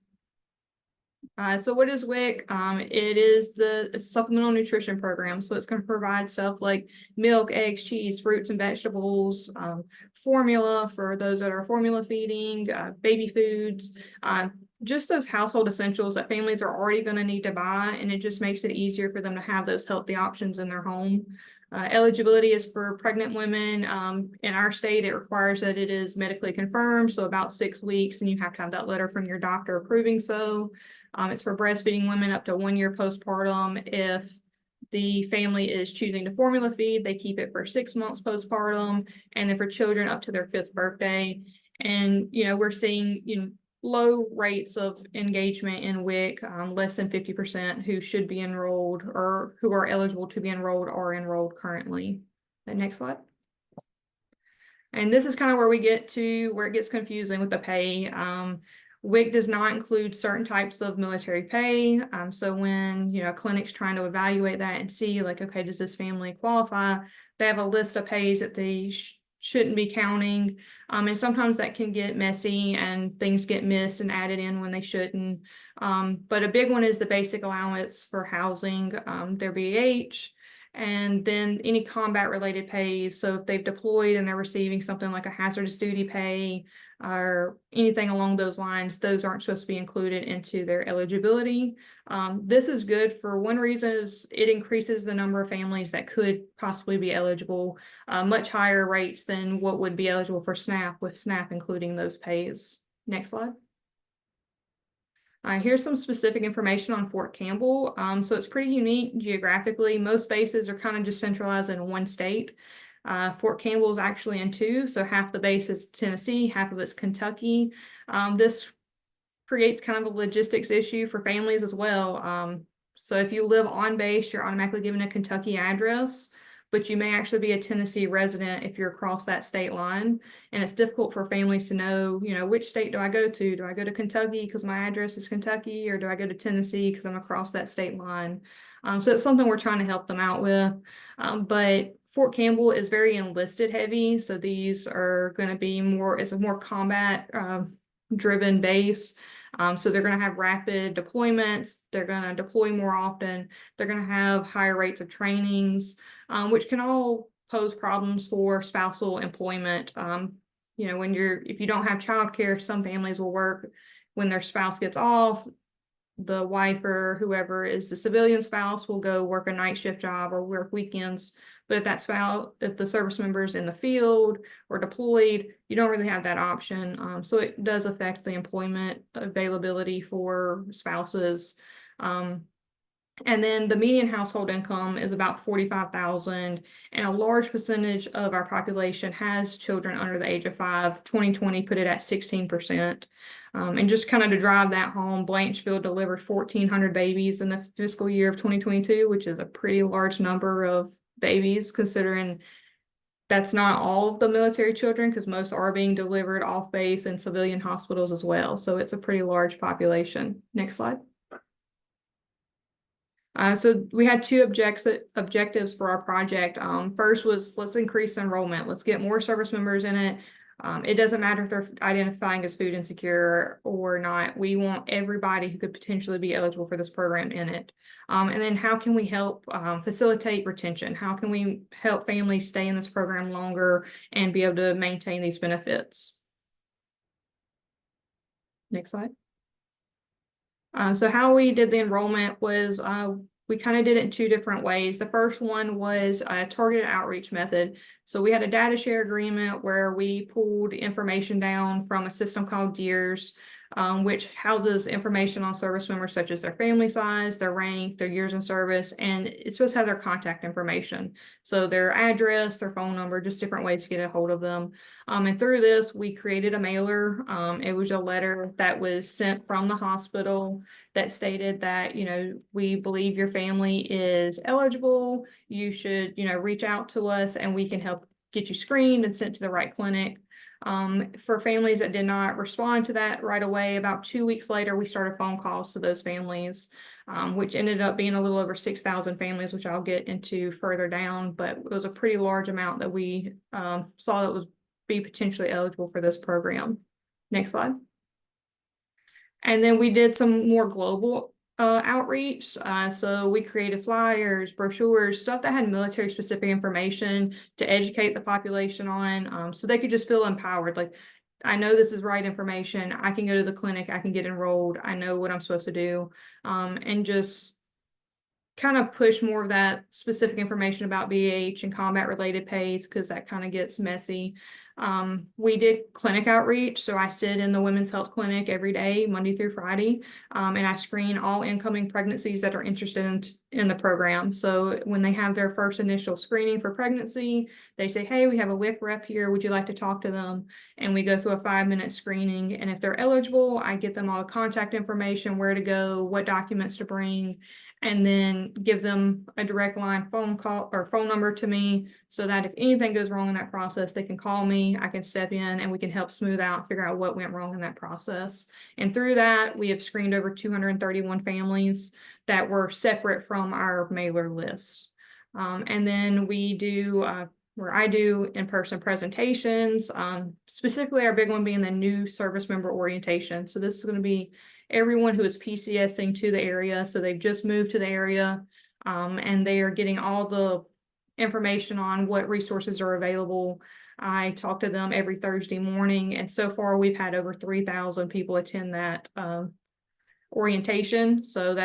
So what is WIC? It is the supplemental nutrition program. So it's going to provide stuff like milk, eggs, cheese, fruits and vegetables, formula for those that are formula feeding, baby foods, just those household essentials that families are already going to need to buy. And it just makes it easier for them to have those healthy options in their home. Eligibility is for pregnant women. In our state, it requires that it is medically confirmed. So about 6 weeks, and you have to have that letter from your doctor approving so. It's for breastfeeding women up to 1 year postpartum. If the family is choosing to formula feed, they keep it for 6 months postpartum, and then for children up to their 5th birthday. And, we're seeing, low rates of engagement in WIC, less than 50% who should be enrolled or who are eligible to be enrolled are enrolled currently. The next slide. And this is kind of where we get to where it gets confusing with the pay. WIC does not include certain types of military pay. So when, a clinic's trying to evaluate that and see like, okay, does this family qualify? They have a list of pays that they shouldn't be counting. And sometimes that can get messy and things get missed and added in when they shouldn't. But a big one is the basic allowance for housing, their BH. And then any combat related pays. So if they've deployed and they're receiving something like a hazardous duty pay or anything along those lines, those aren't supposed to be included into their eligibility. This is good for one reason is it increases the number of families that could possibly be eligible, much higher rates than what would be eligible for SNAP, with SNAP including those pays. Next slide. Here's some specific information on Fort Campbell. So it's pretty unique geographically. Most bases are kind of just centralized in one state. Fort Campbell is actually in two, so half the base is Tennessee, half of it's Kentucky. This creates kind of a logistics issue for families as well. So if you live on base, you're automatically given a Kentucky address, but you may actually be a Tennessee resident if you're across that state line. And it's difficult for families to know, you know, which state do I go to? Do I go to Kentucky because my address is Kentucky, or do I go to Tennessee because I'm across that state line? So it's something we're trying to help them out with. But Fort Campbell is very enlisted heavy. So these are going to be more, it's a more combat driven base. So they're going to have rapid deployments. They're going to deploy more often. They're going to have higher rates of trainings, which can all pose problems for spousal employment. You know, if you don't have childcare, some families will work when their spouse gets off. The wife or whoever is the civilian spouse will go work a night shift job or work weekends. But if the service member is in the field or deployed, you don't really have that option. So it does affect the employment availability for spouses. And then the median household income is about $45,000, and a large percentage of our population has children under the age of 5. 2020 put it at 16%. And just kind of to drive that home, Blanchfield delivered 1,400 babies in the fiscal year of 2022, which is a pretty large number of babies, considering that's not all of the military children, because most are being delivered off base in civilian hospitals as well. So it's a pretty large population. Next slide. So we had two objectives for our project. First was, let's increase enrollment. Let's get more service members in it. It doesn't matter if they're identifying as food insecure or not. We want everybody who could potentially be eligible for this program in it. And then how can we help facilitate retention? How can we help families stay in this program longer and be able to maintain these benefits? Next slide. So how we did the enrollment was we kind of did it in two different ways. The first one was a targeted outreach method. So we had a data share agreement where we pulled information down from a system called DEERS, which houses information on service members such as their family size, their rank, their years in service, and it's supposed to have their contact information. So their address, their phone number, just different ways to get a hold of them. And through this, we created a mailer. It was a letter that was sent from the hospital that stated that, you know, we believe your family is eligible. You should, you know, reach out to us and we can help get you screened and sent to the right clinic. For families that did not respond to that right away, about 2 weeks later, we started phone calls to those families, which ended up being a little over 6,000 families, which I'll get into further down, but it was a pretty large amount that we saw that would be potentially eligible for this program. Next slide. And then we did some more global outreach. So we created flyers, brochures, stuff that had military specific information to educate the population on, so they could just feel empowered. Like, I know this is right information. I can go to the clinic. I can get enrolled. I know what I'm supposed to do, and just kind of push more of that specific information about BH and combat related pays, because that kind of gets messy. We did clinic outreach. So I sit in the women's health clinic every day, Monday through Friday, and I screen all incoming pregnancies that are interested in the program. So when they have their first initial screening for pregnancy, they say, hey, we have a WIC rep here. Would you like to talk to them? And we go through a 5-minute screening. And if they're eligible, I get them all the contact information, where to go, what documents to bring, and then give them a direct line phone call or phone number to me, so that if anything goes wrong in that process, they can call me, I can step in, and we can help smooth out, figure out what went wrong in that process. And through that, we have screened over 231 families that were separate from our mailer list. And then we do, where I do in-person presentations, specifically our big one being the new service member orientation. So this is going to be everyone who is PCSing to the area. So they've just moved to the area. and they are getting all the information on what resources are available. I talk to them every Thursday morning, and so far we've had over 3,000 people attend that orientation. So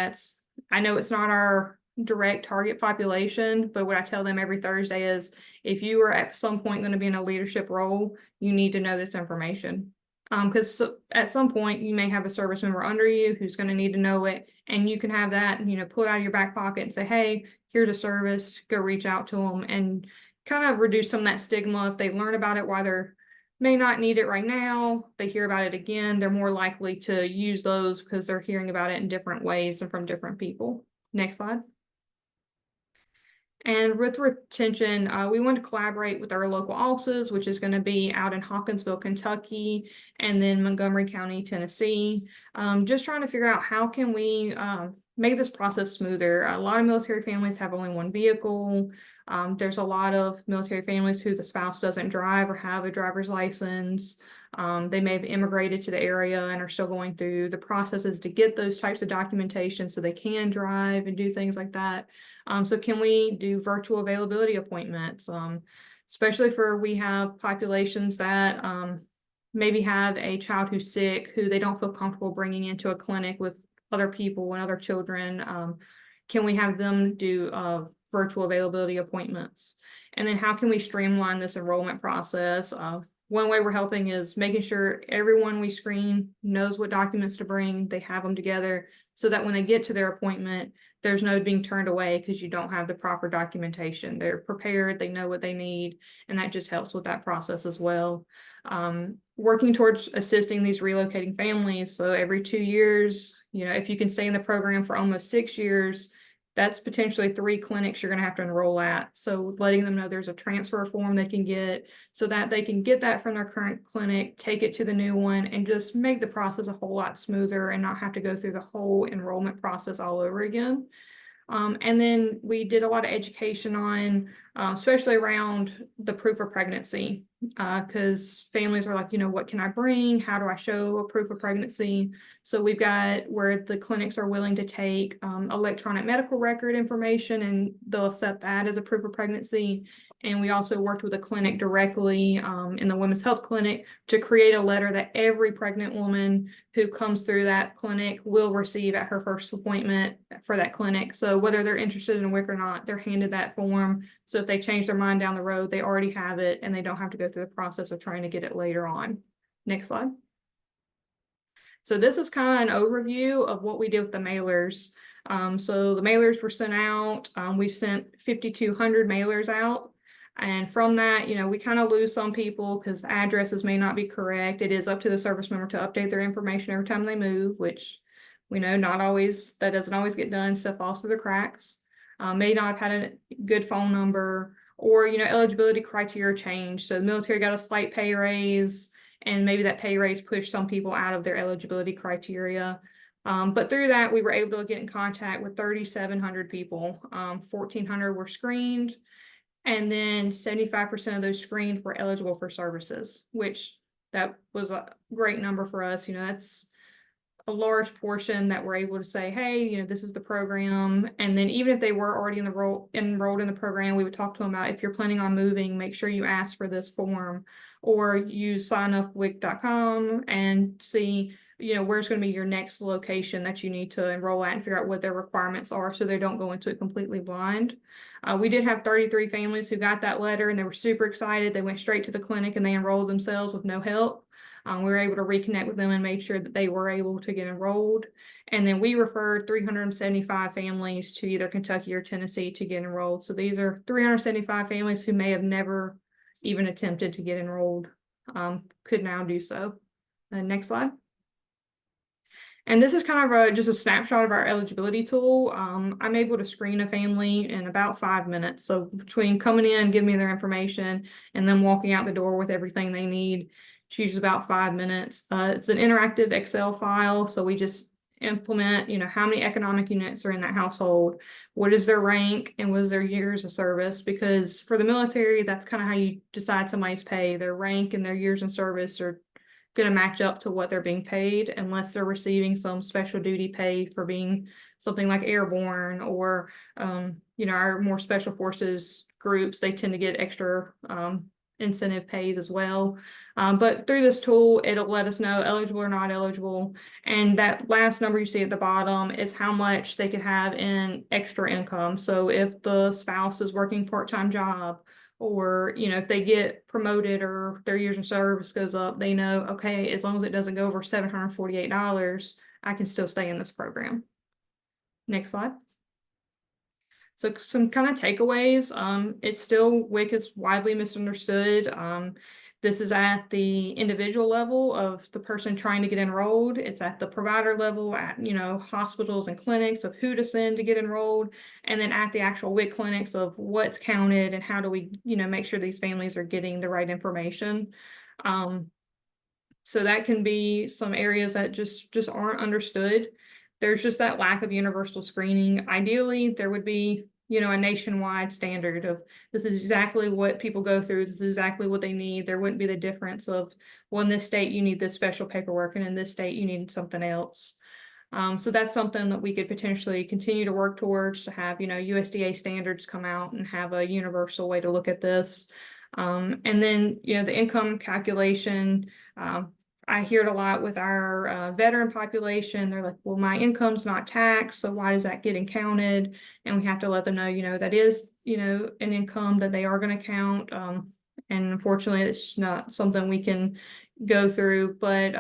I know it's not our direct target population, but what I tell them every Thursday is, if you are at some point going to be in a leadership role, you need to know this information. Because at some point you may have a service member under you who's going to need to know it, and you can have that, pull it out of your back pocket and say, hey, here's a service, go reach out to them, and kind of reduce some of that stigma. If they learn about it while they're may not need it right now, they hear about it again, they're more likely to use those because they're hearing about it in different ways and from different people. Next slide. And with retention, we want to collaborate with our local offices, which is going to be out in Hawkinsville, Kentucky, and then Montgomery County, Tennessee. Just trying to figure out how can we make this process smoother. A lot of military families have only one vehicle. There's a lot of military families who the spouse doesn't drive or have a driver's license. They may have immigrated to the area and are still going through the processes to get those types of documentation so they can drive and do things like that. So can we do virtual availability appointments, especially for we have populations that maybe have a child who's sick, who they don't feel comfortable bringing into a clinic with other people and other children. Can we have them do virtual availability appointments? And then how can we streamline this enrollment process? One way we're helping is making sure everyone we screen knows what documents to bring, they have them together, so that when they get to their appointment, there's no being turned away because you don't have the proper documentation. They're prepared, they know what they need, and that just helps with that process as well. Working towards assisting these relocating families. So every 2 years, if you can stay in the program for almost 6 years, that's potentially 3 clinics you're going to have to enroll at. So letting them know there's a transfer form they can get so that they can get that from their current clinic, take it to the new one, and just make the process a whole lot smoother and not have to go through the whole enrollment process all over again. And then we did a lot of education on, especially around the proof of pregnancy, because families are like, what can I bring? How do I show a proof of pregnancy? So we've got where the clinics are willing to take electronic medical record information, and they'll accept that as a proof of pregnancy. And we also worked with a clinic directly in the women's health clinic to create a letter that every pregnant woman who comes through that clinic will receive at her first appointment for that clinic. So whether they're interested in a WIC or not, they're handed that form. So if they change their mind down the road, they already have it and they don't have to go through the process of trying to get it later on. Next slide. So this is kind of an overview of what we did with the mailers. So the mailers were sent out. We've sent 5,200 mailers out. And from that, we kind of lose some people because addresses may not be correct. It is up to the service member to update their information every time they move, which we know that doesn't always get done. Stuff falls through the cracks. May not have had a good phone number, or, eligibility criteria change. So the military got a slight pay raise, and maybe that pay raise pushed some people out of their eligibility criteria. But through that, we were able to get in contact with 3,700 people. 1,400 were screened. And then 75% of those screened were eligible for services, which that was a great number for us. That's a large portion that we're able to say, hey, this is the program. And then even if they were already enrolled in the program, we would talk to them about, if you're planning on moving, make sure you ask for this form, or use signup.wic.com and see, where's going to be your next location that you need to enroll at, and figure out what their requirements are so they don't go into it completely blind. We did have 33 families who got that letter, and they were super excited. They went straight to the clinic and they enrolled themselves with no help. We were able to reconnect with them and made sure that they were able to get enrolled. And then we referred 375 families to either Kentucky or Tennessee to get enrolled. So these are 375 families who may have never even attempted to get enrolled, could now do so. Next slide. And this is kind of just a snapshot of our eligibility tool. I'm able to screen a family in about 5 minutes. So between coming in, giving me their information, and then walking out the door with everything they need, it's usually about 5 minutes. It's an interactive Excel file. So we just implement, how many economic units are in that household, what is their rank, and what is their years of service. Because for the military, that's kind of how you decide somebody's pay. Their rank and their years in service are going to match up to what they're being paid unless they're receiving some special duty pay for being something like airborne or, you know, our more special forces groups, they tend to get extra incentive pays as well. But through this tool, it'll let us know eligible or not eligible. And that last number you see at the bottom is how much they could have in extra income. So if the spouse is working part-time job, or, you know, if they get promoted or their years of service goes up, they know, okay, as long as it doesn't go over $748, I can still stay in this program. Next slide. So some kind of takeaways. It's still, WIC is widely misunderstood. This is at the individual level of the person trying to get enrolled. It's at the provider level, at, you know, hospitals and clinics of who to send to get enrolled, and then at the actual WIC clinics of what's counted and how do we, you know, make sure these families are getting the right information. So that can be some areas that just aren't understood. There's just that lack of universal screening. Ideally, there would be, you know, a nationwide standard of this is exactly what people go through. This is exactly what they need. There wouldn't be the difference of, well, in this state, you need this special paperwork, and in this state, you need something else. So that's something that we could potentially continue to work towards, to have, you know, USDA standards come out and have a universal way to look at this. And then, you know, the income calculation, I hear it a lot with our veteran population. They're like, well, my income's not taxed, so why is that getting counted? And we have to let them know, you know, that is, you know, an income that they are going to count. And unfortunately, it's just not something we can go through, but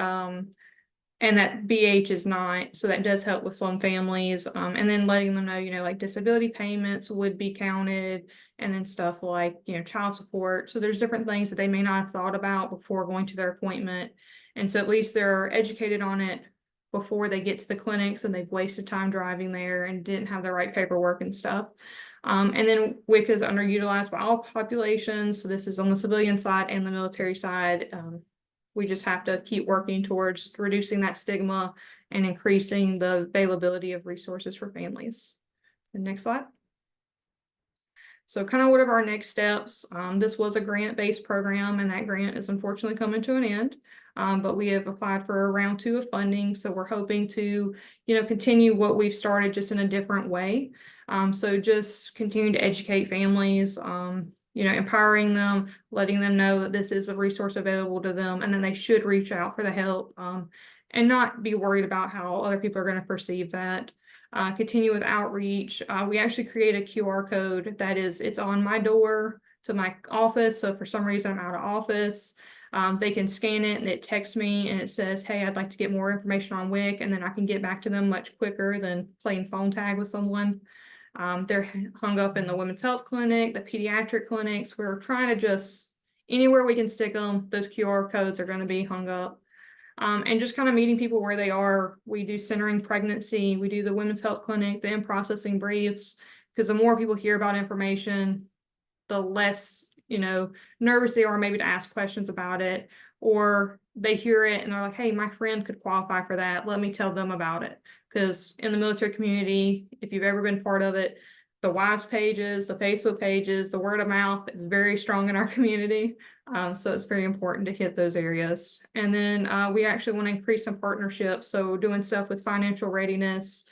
and that BH is not, so that does help with some families. And then letting them know, you know, like disability payments would be counted, and then stuff like, you know, child support. So there's different things that they may not have thought about before going to their appointment. And so at least they're educated on it before they get to the clinics, and they've wasted time driving there and didn't have the right paperwork and stuff. And then WIC is underutilized by all populations. So this is on the civilian side and the military side. We just have to keep working towards reducing that stigma and increasing the availability of resources for families. The next slide. So kind of what are our next steps? This was a grant-based program, and that grant is unfortunately coming to an end. But we have applied for round 2 of funding. So we're hoping to, you know, continue what we've started just in a different way. So just continue to educate families, you know, empowering them, letting them know that this is a resource available to them, and then they should reach out for the help, and not be worried about how other people are going to perceive that. Continue with outreach. We actually create a QR code that is, it's on my door to my office. So if for some reason I'm out of office, they can scan it and it texts me and it says, hey, I'd like to get more information on WIC, and then I can get back to them much quicker than playing phone tag with someone. They're hung up in the women's health clinic, the pediatric clinics. We're trying to just, anywhere we can stick them, those QR codes are going to be hung up. And just kind of meeting people where they are. We do centering pregnancy. We do the women's health clinic, the in-processing briefs, because the more people hear about information, the less, you know, nervous they are maybe to ask questions about it, or they hear it and they're like, hey, my friend could qualify for that. Let me tell them about it. Because in the military community, if you've ever been part of it, the WISE pages, the Facebook pages, the word of mouth is very strong in our community. So it's very important to hit those areas. And then we actually want to increase some partnerships. So doing stuff with financial readiness.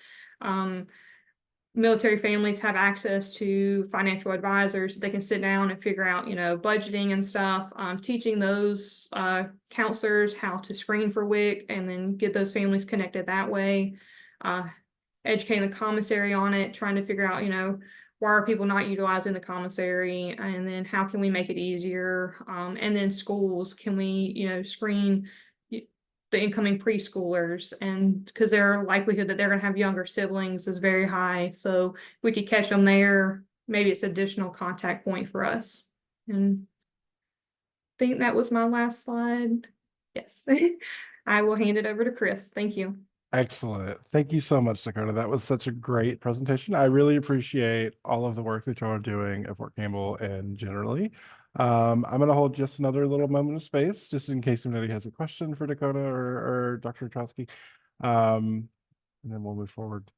Military families have access to financial advisors. They can sit down and figure out, you know, budgeting and stuff. Teaching those counselors how to screen for WIC and then get those families connected that way. Educating the commissary on it, trying to figure out, you know, why are people not utilizing the commissary, and then how can we make it easier? And then schools, can we, you know, screen the incoming preschoolers, and because their likelihood that they're going to have younger siblings is very high. So if we could catch them there, maybe it's additional contact point for us. And I think that was my last slide. Yes. I will hand it over to Chris. Thank you. Excellent. Thank you so much, Dakota. That was such a great presentation. I really appreciate all of the work that y'all are doing at Fort Campbell and generally. I'm going to hold just another little moment of space, just in case anybody has a question for Dakota or Dr. Trotsky. And then we'll move forward.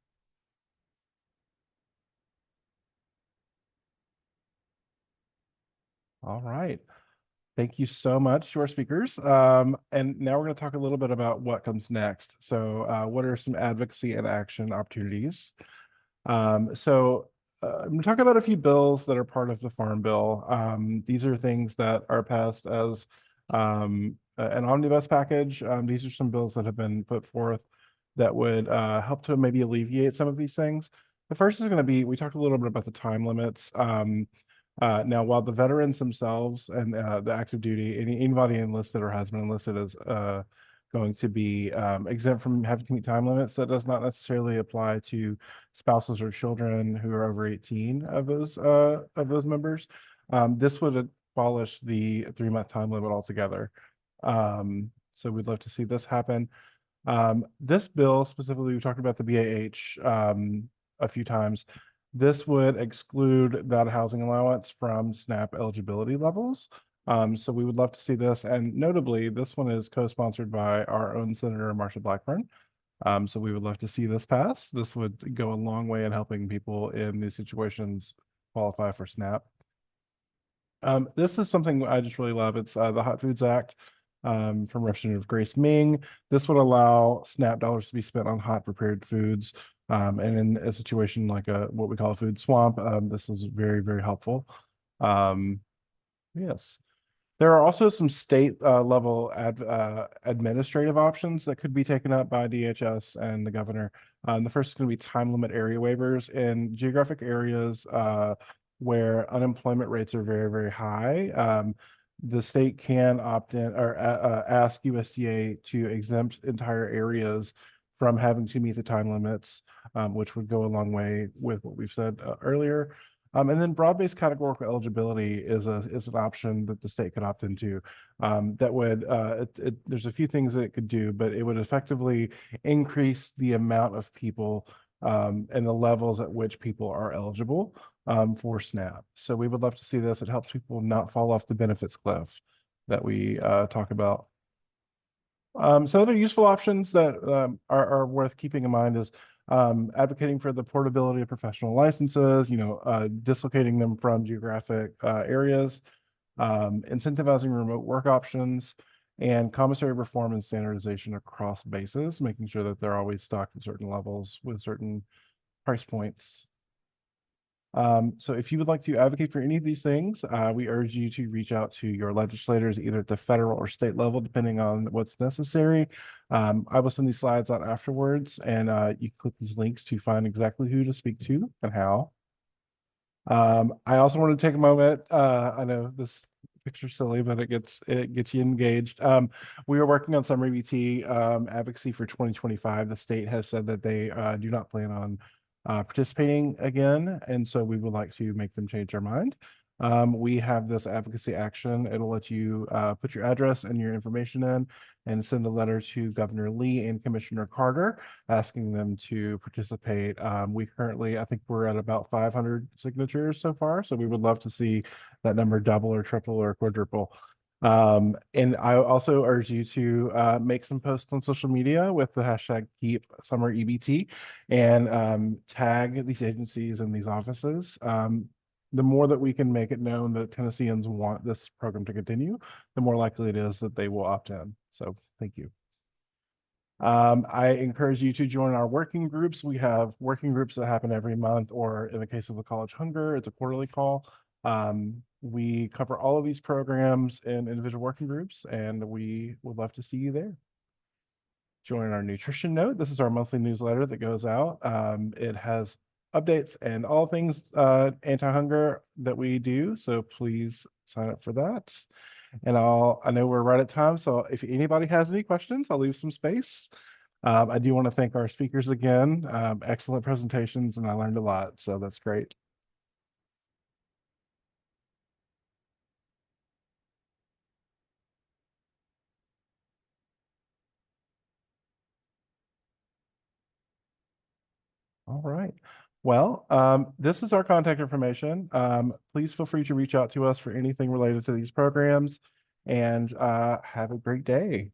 All right. Thank you so much to our speakers. And now we're going to talk a little bit about what comes next. So what are some advocacy and action opportunities? I'm going to talk about a few bills that are part of the Farm Bill. These are things that are passed as an omnibus package. These are some bills that have been put forth that would help to maybe alleviate some of these things. The first is going to be, we talked a little bit about the time limits. Now, while the veterans themselves and the active duty, anybody enlisted or has been enlisted is going to be exempt from having to meet time limits. So it does not necessarily apply to spouses or children who are over 18 of those members. This would abolish the 3-month time limit altogether. So we'd love to see this happen. This bill specifically, we talked about the BAH a few times. This would exclude that housing allowance from SNAP eligibility levels. So we would love to see this. And notably, this one is co-sponsored by our own Senator Marsha Blackburn. So we would love to see this pass. This would go a long way in helping people in these situations qualify for SNAP. This is something I just really love. It's the Hot Foods Act from Representative Grace Ming. This would allow SNAP dollars to be spent on hot prepared foods. And in a situation like what we call a food swamp, this is very, very helpful. Yes. There are also some state level administrative options that could be taken up by DHS and the governor. The first is going to be time limit area waivers in geographic areas where unemployment rates are very, very high. The state can opt in or ask USDA to exempt entire areas from having to meet the time limits, which would go a long way with what we've said earlier. And then broad-based categorical eligibility is an option that the state could opt into. That would there's a few things that it could do, but it would effectively increase the amount of people and the levels at which people are eligible for SNAP. So we would love to see this. It helps people not fall off the benefits cliff that we talk about. So other useful options that are worth keeping in mind is advocating for the portability of professional licenses, dislocating them from geographic areas, incentivizing remote work options, and commissary reform and standardization across bases, making sure that they're always stocked at certain levels with certain price points. So if you would like to advocate for any of these things, we urge you to reach out to your legislators, either at the federal or state level, depending on what's necessary. I will send these slides out afterwards, and you click these links to find exactly who to speak to and how. I also want to take a moment. I know this picture's silly, but it gets you engaged. We are working on summary BT advocacy for 2025. The state has said that they do not plan on participating again, and so we would like to make them change their mind. We have this advocacy action. It'll let you put your address and your information in and send a letter to Governor Lee and Commissioner Carter asking them to participate. We currently, I think we're at about 500 signatures so far, so we would love to see that number double or triple or quadruple. And I also urge you to make some posts on social media with the hashtag #KeepSummerEBT and tag these agencies and these offices. The more that we can make it known that Tennesseans want this program to continue, the more likely it is that they will opt in. So thank you. I encourage you to join our working groups. We have working groups that happen every month, or in the case of the College Hunger, it's a quarterly call. We cover all of these programs in individual working groups, and we would love to see you there. Join our nutrition note. This is our monthly newsletter that goes out. It has updates and all things anti-hunger that we do, so please sign up for that. And I know we're right at time, so if anybody has any questions, I'll leave some space. I do want to thank our speakers again. Excellent presentations, and I learned a lot, so that's great. All right. Well, this is our contact information. Please feel free to reach out to us for anything related to these programs, and have a great day.